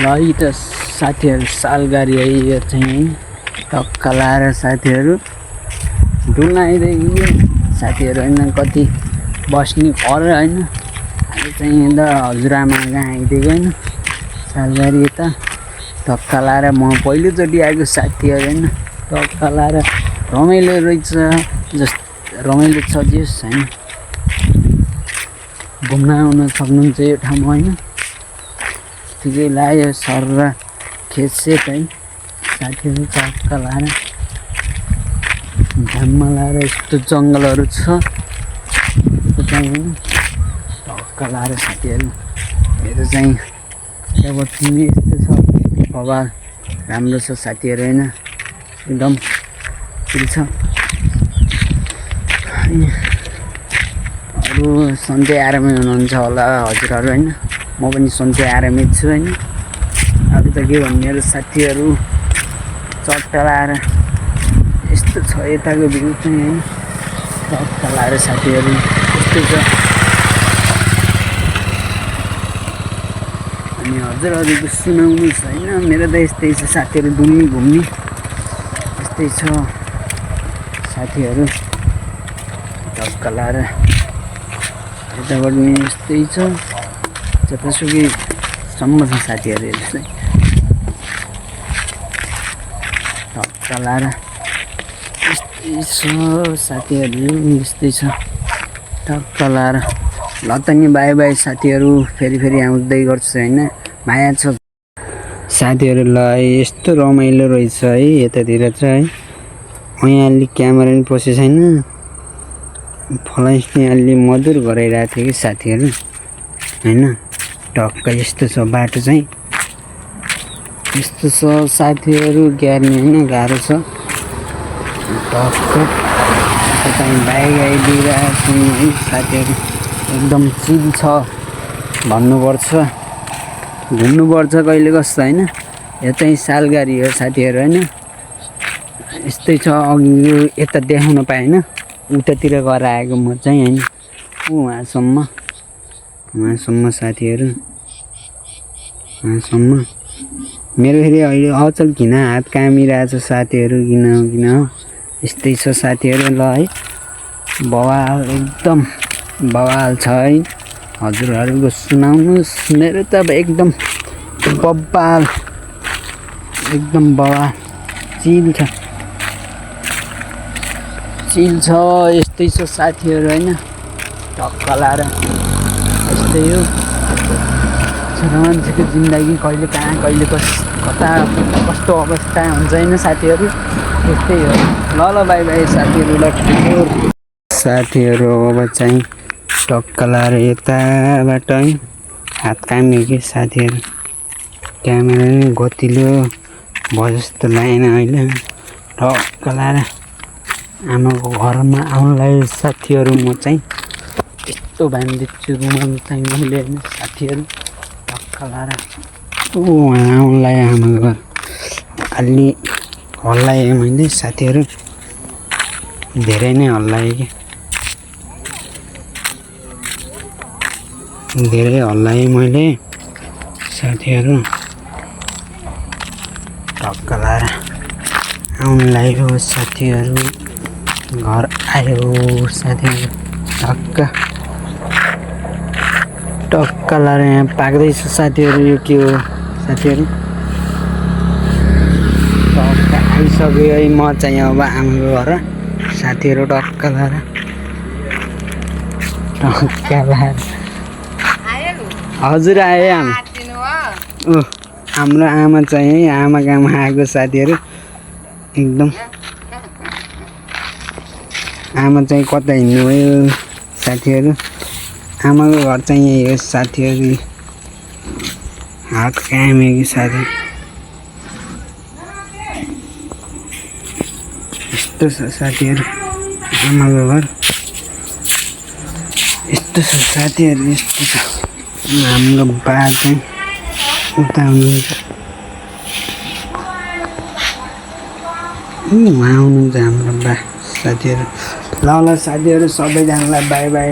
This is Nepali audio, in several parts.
ल यी त साथीहरू सालगाडी है यो चाहिँ टक्का लाएर साथीहरू डुल्न आइदियो साथीहरू होइन कति बस्ने घर होइन अहिले चाहिँ यता हजुरआमा कहाँ आइदिएको होइन सालगाडी यता टक्का लाएर म पहिलोचोटि आएको साथीहरू होइन टक्का लाएर रमाइलो रहेछ रमाइलो छ जस होइन घुम्न आउन सक्नुहुन्छ यो ठाउँमा होइन ठिकै लाग्यो सर र खेतसेत है साथीहरू टक्का लाएर घाममा लाएर यस्तो जङ्गलहरू छ टक्का लाएर साथीहरू मेरो चाहिँ अब तिमी यस्तो छ बबाल राम्रो छ साथीहरू होइन एकदम ठिक छ अरू सन्चै आरामै हुनुहुन्छ होला हजुरहरू होइन म पनि सन्चै आरामै छु होइन अरू त के भन्ने मेरो साथीहरू चट्टा लाएर यस्तो छ यताको भ्यू चाहिँ होइन चट्टा लाएर साथीहरू यस्तो छ अनि हजुरहरूको सुनाउनुहोस् होइन मेरो त यस्तै छ साथीहरू डुल्ने घुम्ने यस्तै छ साथीहरू टक्का लाएर यताबाट नि यस्तै छ जतासुकै सम्म छ साथीहरू यस्तै टक्का लाएर यस्तै छ साथीहरू यस्तै छ टक्का लाएर ल त नि बाई बाई साथीहरू फेरि आउँदै गर्छु होइन माया छ साथीहरू ल यस्तो रमाइलो रहेछ है यतातिर चाहिँ है यहाँ अलि क्यामेरा पनि पसेको छैन फलाइसले अलि मधुर गराइरहेको थियो कि साथीहरू होइन टक्क यस्तो छ बाटो चाहिँ यस्तो छ साथीहरू ग्यार्ने होइन गाह्रो छ टक्क चाहिँ बाइक आइदिइरहेको छु है साथीहरू एकदम चिल छ भन्नुपर्छ घुम्नुपर्छ कहिले कस्तो होइन यो चाहिँ सालगाडी हो साथीहरू होइन यस्तै छ अघि यो यता देखाउन पाएन उतातिर गएर आएको म चाहिँ होइन वहाँसम्म साथीहरू वहाँसम्म मेरो फेरि अहिले अचल किन हात कामिरहेछ साथीहरू किन हो यस्तै छ साथीहरू ल है बवाल एकदम बवाल छ है हजुरहरूको सुनाउनुहोस् मेरो त अब एकदम बवाल एकदम बवाल चिल छ यस्तै छ साथीहरू होइन टक्का लाएर यस्तै हो मान्छेको जिन्दगी कहिले कहाँ कहिले कता कस्तो अवस्था हुन्छ होइन साथीहरू यस्तै हो ल बाई बाई साथीहरू ल साथीहरू अब चाहिँ टक्का लाएर यताबाट है हात काम्यो कि साथीहरू क्यामेरा पनि गतिलो भयो जस्तो लागेन अहिले टक्का लाएर आमाको घरमा आउनलाई साथीहरू म चाहिँ यस्तो भान्दिन्छु रुममा चाहिँ मैले होइन साथीहरू टक्का लाएर उहाँ आउनलाई आमाको घर अलि हल्लाएँ मैले साथीहरू धेरै नै हल्लाएँ कि धेरै हल्लाएँ मैले साथीहरू टक्का लाएर आउनु लाग्यो साथीहरू घर आयो साथीहरू टक्का लाएर यहाँ पाक्दैछ साथीहरू यो के हो साथीहरू टक्का आइसक्यो है म चाहिँ अब आमाको घर साथीहरू टक्का लाएर हजुर आयो आमा हाम्रो आमा चाहिँ है आमा कहाँ आएको साथीहरू एकदम आमा चाहिँ कता हिँड्नुभयो साथीहरू आमाको घर चाहिँ यही हो साथीहरू हात काम्यो कि साथी यस्तो छ साथीहरू आमाको घर यस्तो छ साथीहरू यस्तो छ हाम्रो बा चाहिँ उता हुनुहुन्छ उहाँ आउनुहुन्छ हाम्रो बा साथीहरू ल साथीहरू सबैजनालाई bye bye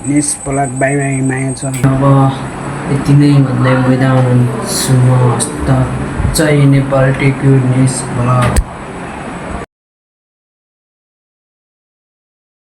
next blog bye bye माया छ अब यति नै भन्दै बिदा हुनुहुन्छ। हस्त जय नेपाल टेक्यु न्युज ब्लग।